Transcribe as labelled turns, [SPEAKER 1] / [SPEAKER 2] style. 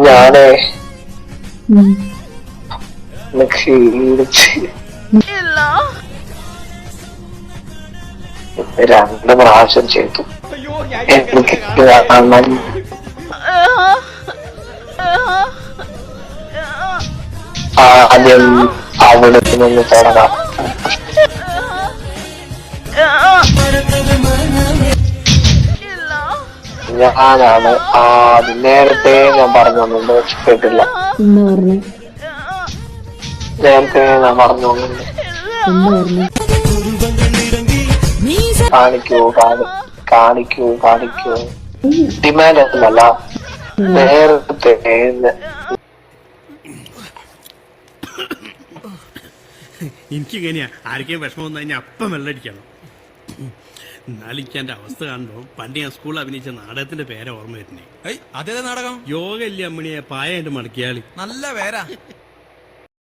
[SPEAKER 1] ഞാനേ ക്ഷീണിച്ച് 2 പ്രാവശ്യം ചെയ്തു. എനിക്ക് ആദ്യം അവിടെ നിന്ന് തുടങ്ങാം. ഞാനാണ് നേരത്തെ ഞാൻ പറഞ്ഞോണ്ട് കേട്ടില്ല. നേരത്തെ ഞാൻ പറഞ്ഞോണ്ട് കാണിക്കൂ ഡിമാൻഡ് ഒന്നുമല്ല. നേരത്തെ
[SPEAKER 2] എനിക്കിങ്ങനെയാ, ആർക്കെയും വിഷമം വന്നു കഴിഞ്ഞാൽ അപ്പം വെള്ളടിക്കണം. എന്നാലും എനിക്ക് എന്റെ അവസ്ഥ കാണുമ്പോ പണ്ട് ഞാൻ സ്കൂളിൽ അഭിനയിച്ച നാടകത്തിന്റെ പേരെ ഓർമ്മ വരുന്നേ.
[SPEAKER 3] അതേ നാടകം?
[SPEAKER 2] യോഗ ഇല്ല അമ്മണിയെ പായ എന്റെ മടക്കിയാളി.
[SPEAKER 3] നല്ല പേരാ.